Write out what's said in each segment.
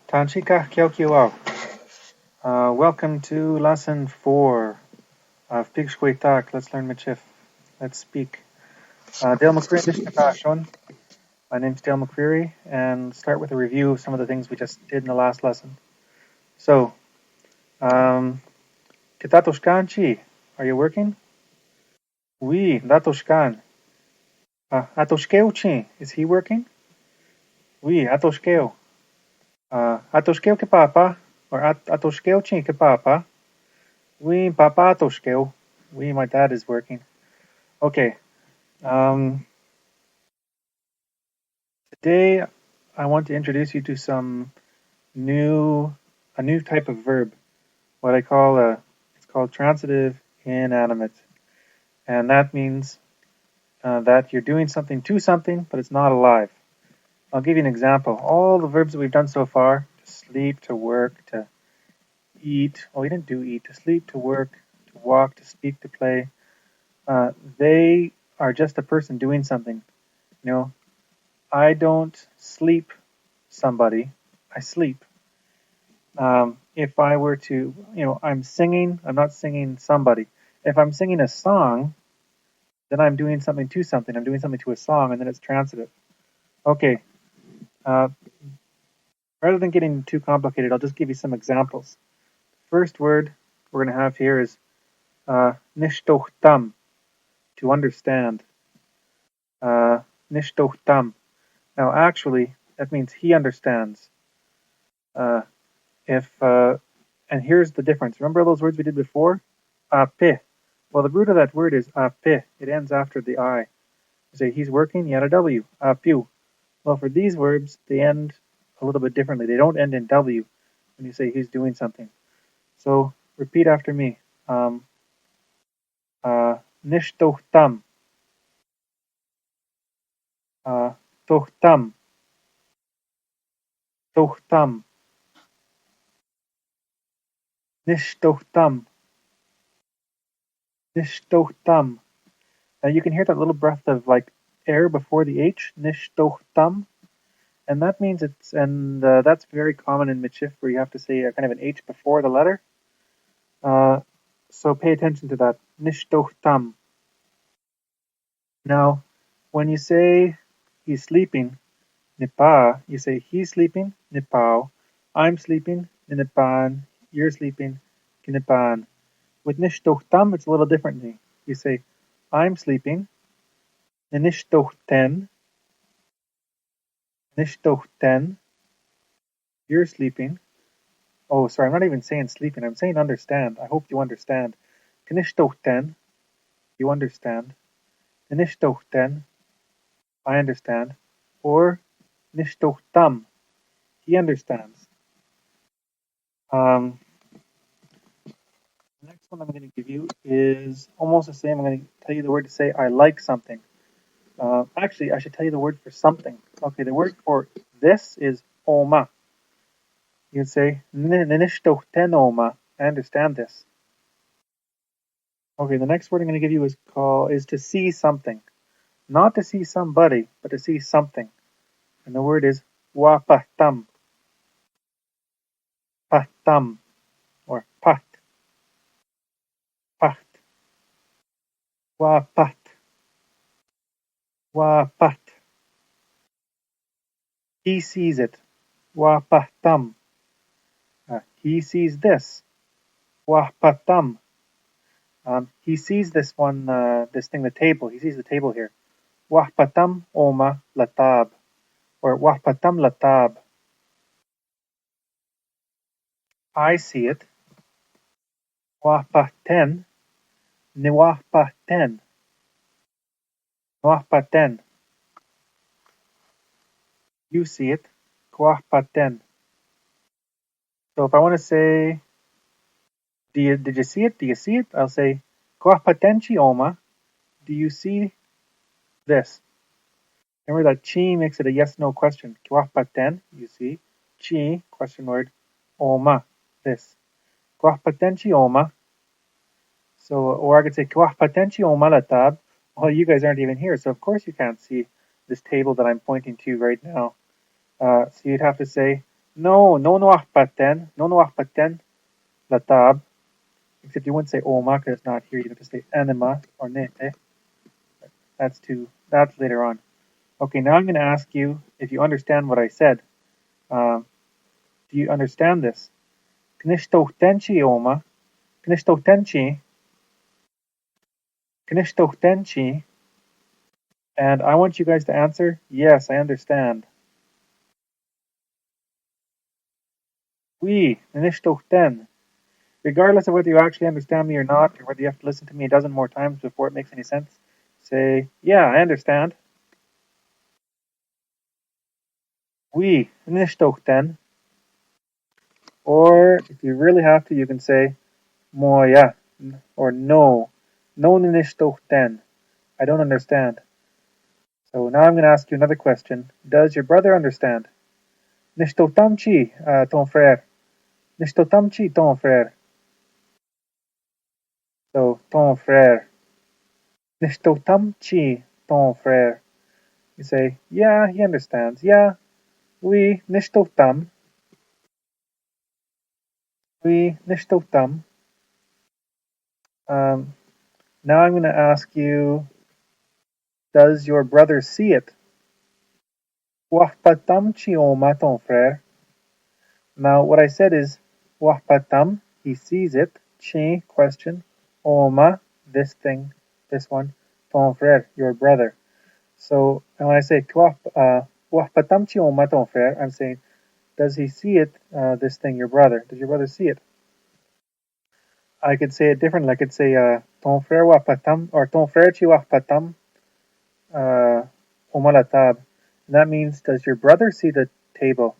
Tanchika Kyokiwao. Welcome to lesson 4 of Pigshkwetak. Let's learn Michif. Let's speak. Dale McCreary. My name's Dale McCreary, and start with a review of some of the things we just did in the last lesson. So, Kitatoshkanchi, are you working? Oui, Datoshkan. Atoshkeuchi, is he working? Oui, Atoshkeo. Atoshkeo ke papa, or Atoshkeuchi ke papa. Oui, papa Atoshkeo. Oui, my dad is working. Okay. Today, I want to introduce you to a new type of verb, what I call it's called transitive inanimate, and that means that you're doing something to something, but it's not alive. I'll give you an example. All the verbs that we've done so far: to sleep, to work, to eat. Oh, we didn't do eat. To sleep, to work, to walk, to speak, to play. They are just a person doing something. You know, I don't sleep somebody. I sleep. If I were to, I'm singing, I'm not singing somebody. If I'm singing a song, then I'm doing something to something. I'm doing something to a song, and then it's transitive. Okay. Rather than getting too complicated, I'll just give you some examples. First word we're going to have here is nishtohtam, to understand. Nishtohtam. Now, actually, that means he understands. And here's the difference. Remember those words we did before? Ape. Well, the root of that word is ape. It ends after the I. You say he's working, you add a W. Apiu. Well, for these verbs, they end a little bit differently. They don't end in W when you say he's doing something. So repeat after me. Nishtohtam. Tohtam. Tohtam. Nishtohtam. Nishtohtam. Now you can hear that little breath of like air before the H. Nishtohtam. And that means that's very common in Michif, where you have to say a kind of an H before the letter. So pay attention to that. Nishtohtam. Now, when you say he's sleeping, nipa, you say he's sleeping, nipao. I'm sleeping, ninipan. You're sleeping, kinipan. With nishtohtam, it's a little differently. You say I'm sleeping, ninishtohten. Nishtohten. You're sleeping. Oh, sorry, I'm not even saying sleeping. I'm saying understand. I hope you understand. Knishtohten. You understand. Nishtohten. I understand. Or nishtohtam. He understands. The next one I'm going to give you is almost the same. I'm going to tell you the word to say I like something. Actually, I should tell you the word for something. Okay, the word for this is oma. You would say ninishtohten oma. I understand this. Okay, the next word I'm going to give you is to see something. Not to see somebody, but to see something. And the word is wapahtam. Pahtam. Or pat. Paht. Wapat. Wapat. He sees it. Wapahtam. He sees this. Wapatam. He sees this thing, the table. He sees the table here. Wahpatam oma latab. Or wahpatam latab. I see it. Wahpahten. Niwahpahten. Wahpaten. You see it. Kwahpaten. So if I want to say, did you see it? Do you see it? I'll say, Kwahpatenchi oma. Do you see this? Remember that chi makes it a yes/no question. Kwahpaten, you see. Chi, question word. Oma, this. Kwahpatenchi oma. So, or I could say, Kwahpatenchi oma latab. Well, you guys aren't even here, so of course you can't see this table that I'm pointing to right now. So you'd have to say, No nuachpaten. No nuachpaten. Latab. Except you wouldn't say oma because it's not here. You have to say anima or nete. That's later on. Okay, now I'm going to ask you if you understand what I said. Um, do you understand this? Knishtohtenchi oma. Knishtohtenchi. Knishtohtenchi. And I want you guys to answer, yes, I understand. Oui, knishtohten. Regardless of whether you actually understand me or not, or whether you have to listen to me a dozen more times before it makes any sense, say, yeah, I understand. Oui, knishtohten. Or if you really have to, you can say, moya, or no. No knishtohten. I don't understand. So now I'm going to ask you another question. Does your brother understand? Nishtotamchi, ton frère. Nishtotamchi, ton frère. So, ton frère. Nishtotamchi, ton frère. You say, yeah, he understands. Yeah, oui, nishtotam. Oui, nishtotam. Now I'm going to ask you, does your brother see it? Wahpatamchi oma, ton frère. Now, what I said is, wahpatam, he sees it. Chi, question. Oma, this thing, this one. Ton frère, your brother. So when I say wahpatamchi oma, ton frère, I'm saying, does he see it, this thing, your brother? Does your brother see it? I could say it differently. I could say, ton frère wahpatam, or ton frère chi wahpatam oma la table. And that means, does your brother see the table?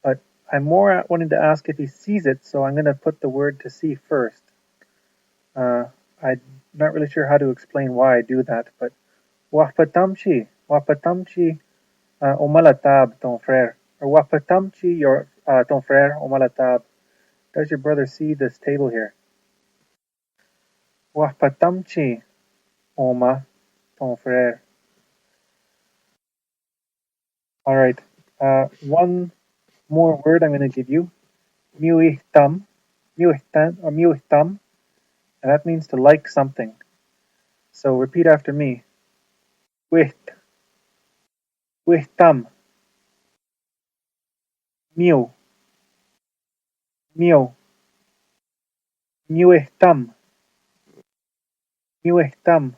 But I'm more wanting to ask if he sees it, so I'm going to put the word to see first. I'm not really sure how to explain why I do that, but wahpatamchi oma la table, ton frère. Or wahpatamchi your ton frère oma la table. Does your brother see this table here? Wahpatamchi oma ton frère. All right. One more word I'm going to give you. Muihtam. Muihtam or muihtam. And that means to like something. So repeat after me. Wiht. Wihtam. Miu. Miu. Muihtam. Muihtam.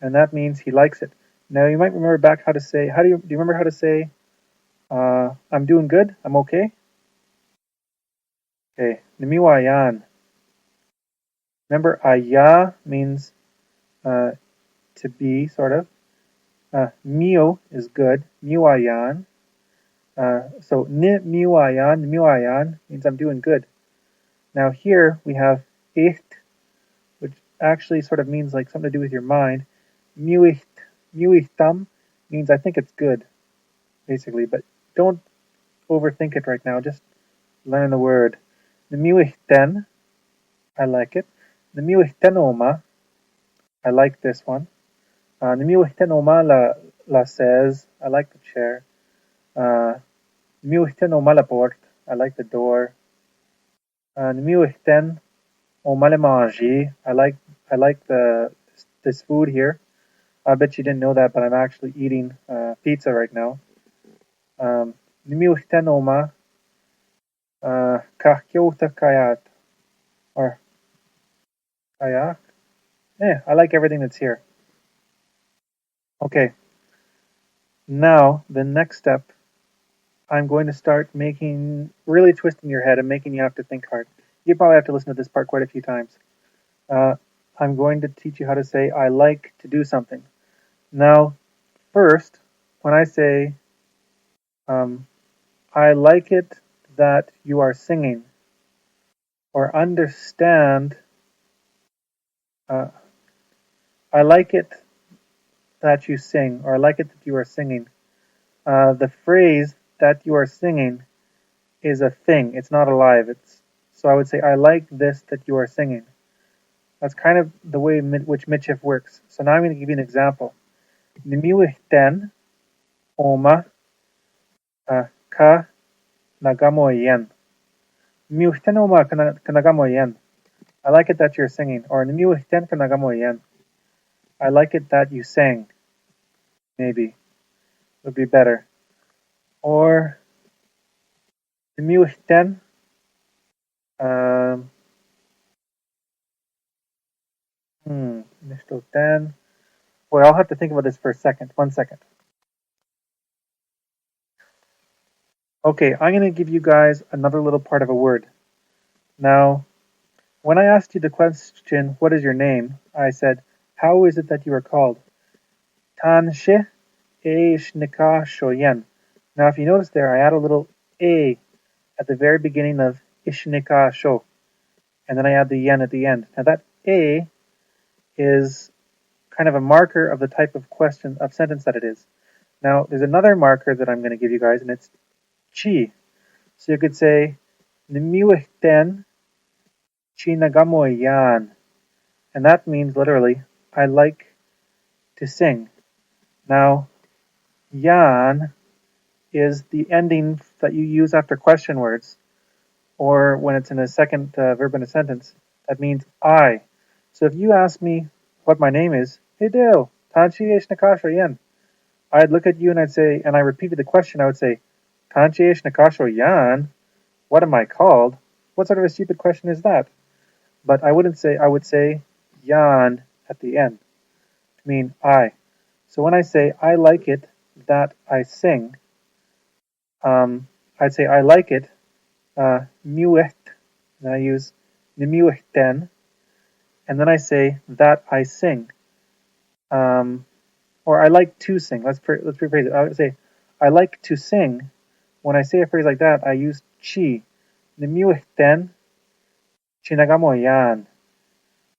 And that means he likes it. Now you might remember back how to say, do you remember how to say, I'm doing good, I'm okay? Okay, namiwayan. Remember, aya means to be, sort of. Mio is good, miwayan. So ni miwayan means I'm doing good. Now here we have ich, which actually sort of means like something to do with your mind. Muicht, muichtam means I think it's good, basically, but don't overthink it right now. Just learn the word. Namiuchten, I like it. Namiuchtenoma, I like this one. Namiuchtenoma la says, I like the chair. Namiuchtenoma la porte, I like the door. Namiuchten oma le manger, I like this food here. I bet you didn't know that, but I'm actually eating pizza right now. Namiuchtenoma kahkyota kayat, or kayak. I like everything that's here. Okay, now the next step, I'm going to start really twisting your head and making you have to think hard. You probably have to listen to this part quite a few times. I'm going to teach you how to say, I like to do something. Now, first, when I say, I like it that you are singing, or understand, I like it that you sing, or I like it that you are singing. The phrase that you are singing is a thing. It's not alive. So I would say, I like this that you are singing. That's kind of the way which Mitchif works. So now I'm going to give you an example. Nimiwihten oma ka nagamoyen. Nimiuhten oma ka nagamoyen. I like it that you're singing. Or nimiuhten ka nagamoyen. I like it that you sang. Maybe would be better. Or nimiuhten. Um, Nishtoten. Boy, I'll have to think about this for a second. 1 second. Okay, I'm going to give you guys another little part of a word. Now, when I asked you the question, what is your name? I said, how is it that you are called? Tanshe Shnika Shoyen. Now, if you notice there, I add a little a at the very beginning of Ishnika Sho, and then I add the yen at the end. Now, that a is kind of a marker of the type of question of sentence that it is. Now, there's another marker that I'm going to give you guys, and it's chi. So you could say, Nimiwehten Chinagamoyan. And that means literally, I like to sing. Now, yan is the ending that you use after question words, or when it's in a second verb in a sentence. That means I. So if you ask me what my name is, Hideo, Tanchi Nakasho Yan, I'd look at you and I'd say, and I repeated the question, I would say, Tanchi Nakasho Yan, what am I called? What sort of a stupid question is that? But I wouldn't say, I would say Yan at the end to mean I. So when I say I like it that I sing, I'd say I like it miucht, and I use nimiuchten, and then I say that I sing, or I like to sing. Let's rephrase it. I would say I like to sing. When I say a phrase like that, I use chi. Nimiuchten chinagamo yan.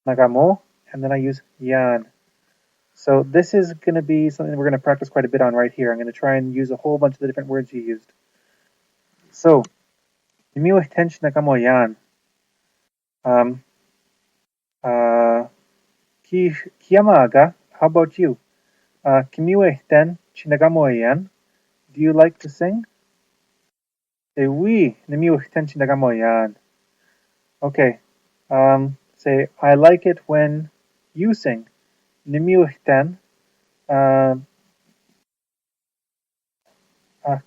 Nagamo, and then I use yan. So this is going to be something we're going to practice quite a bit on right here. I'm going to try and use a whole bunch of the different words you used. So, nimiuchten chinagamo yan. Kiyamaga, how about you? Kimiuchten chinagamoyan. Do you like to sing? Say oui, nimiuchten chinagamoyan. Okay. Say I like it when you sing. Nimiuchten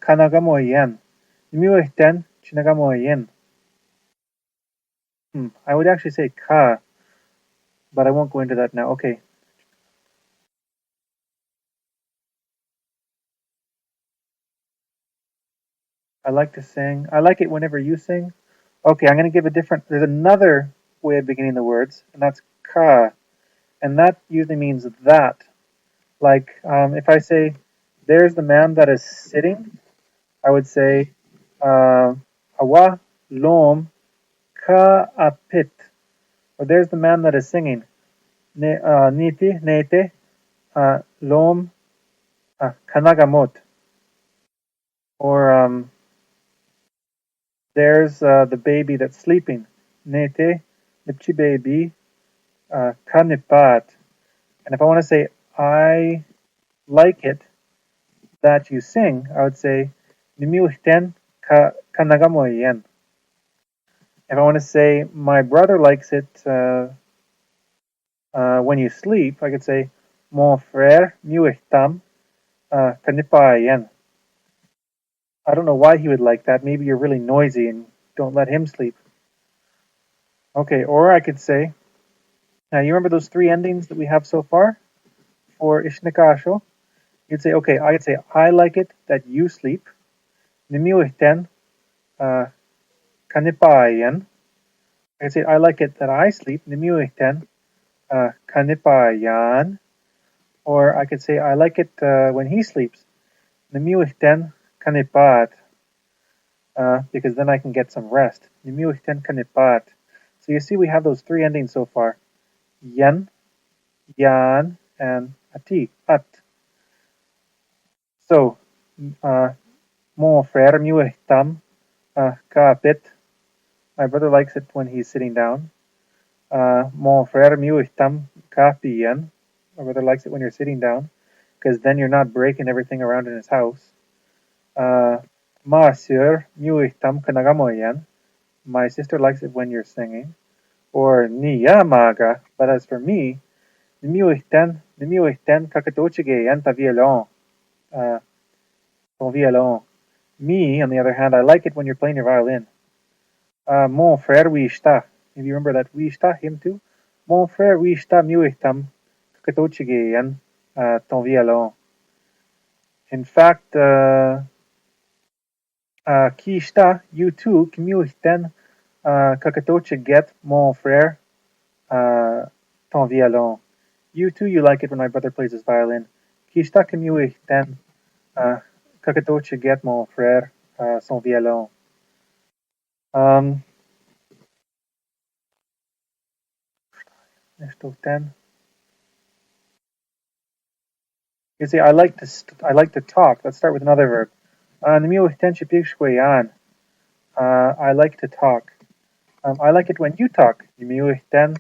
kanagamoyan. Nimiuchten chinagamoyan. I would actually say ka, but I won't go into that now. Okay. I like to sing. I like it whenever you sing. Okay, I'm going to give a different. There's another way of beginning the words, and that's ka, and that usually means that. Like if I say, "There's the man that is sitting," I would say, "Awa lom ka apit," or "There's the man that is singing." Niti nete lom kanagamot, or there's the baby that's sleeping. Nete nipchi baby kanipat. And if I want to say I like it that you sing, I would say nimiuhten kanagamoyen. If I want to say my brother likes it when you sleep, I could say mon frère miuhtam kanipayen. I don't know why he would like that. Maybe you're really noisy and don't let him sleep. Okay, or I could say, now you remember those three endings that we have so far for ishnikasho? You'd say, okay, I'd say I like it that you sleep. Nimiuhten kanipayen. I'd say I like it that I sleep. Nimiuhten kanipayan. Or I could say I like it when he sleeps. Nimiuhten kanipat. Because then I can get some rest. Nimiuhten kanipat. So you see we have those three endings so far. Yen, yan, and ati, at. So, mon frère miuhtam kapit. My brother likes it when he's sitting down. Mon frère miuhtam kapiyan. My brother likes it when you're sitting down, because then you're not breaking everything around in his house. Ma sœur miuihtam kanagamoyen. My sister likes it when you're singing. Or ni yamaga. But as for me, nimiuihten kakatochigeyen ta violon. Ton violon. Me, on the other hand, I like it when you're playing your violin. Mon frère wishta. Maybe you remember that wishta hymn too? Mon frère wishta miuihtam kakatochigeyen ton violon. In fact, Kishta, you too, kimiuhten kakatochiget mon frère ton violon. You too, you like it when my brother plays his violin. Kishta kimiuhten kakatochiget mon frère son violon. Um, you see, I like to talk. Let's start with another verb. Nimiuhten shipikshweyan. I like to talk. I like it when you talk. Nimiuhten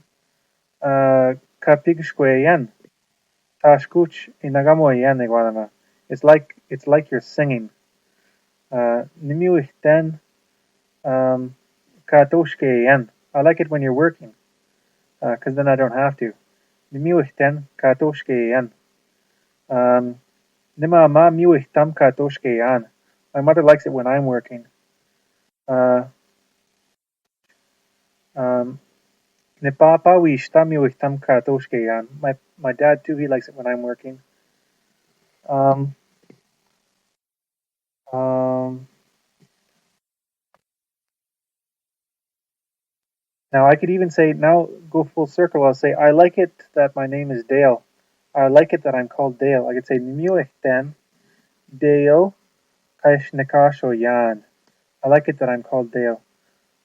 kapigshweyan. Tashkuch inagamoyen iguanama. It's like you're singing. Nimiuhten katoshkeyen. I like it when you're working, because then I don't have to. Nimiuhten katoshkeyen. Nima ma miuhtam katoshkeyan. My mother likes it when I'm working. Uh, um, Nipapa wishta miuhtam katoshkeyan. My dad too. He likes it when I'm working. Um, um, Now I could even say, now go full circle, I'll say, I like it that my name is Dale. I like it that I'm called Dale. I could say, Nimiuhten Dale Kaishnakasho Yan. I like it that I'm called Dale.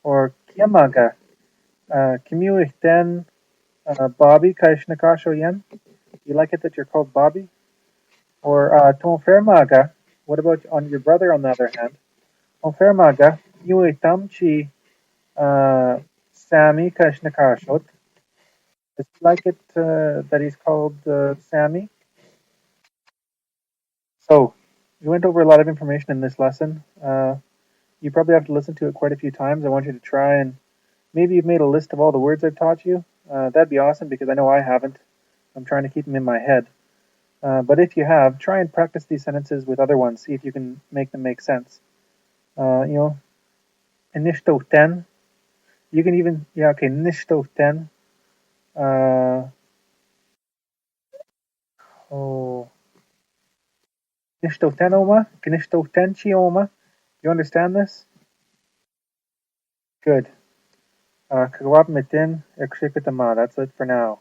Or Kiamaga Kimiuhten Bobby Kaishnakasho Yan. You like it that you're called Bobby? Or Tonfermaga. What about on your brother on the other hand? Tonfermaga Kimiuhtam Chi Sammy Kaishnakashot. It's like it that he's called Sammy. So we went over a lot of information in this lesson. You probably have to listen to it quite a few times. I want you to try and maybe you've made a list of all the words I've taught you. That'd be awesome because I know I haven't. I'm trying to keep them in my head. But if you have, try and practice these sentences with other ones. See if you can make them make sense. Inishto ten. You can even, yeah, okay, nishto ten. Oh, nishto tenoma, kinishto tenchioma. You understand this? Good. Kagwap mitin ekshikitama. That's it for now.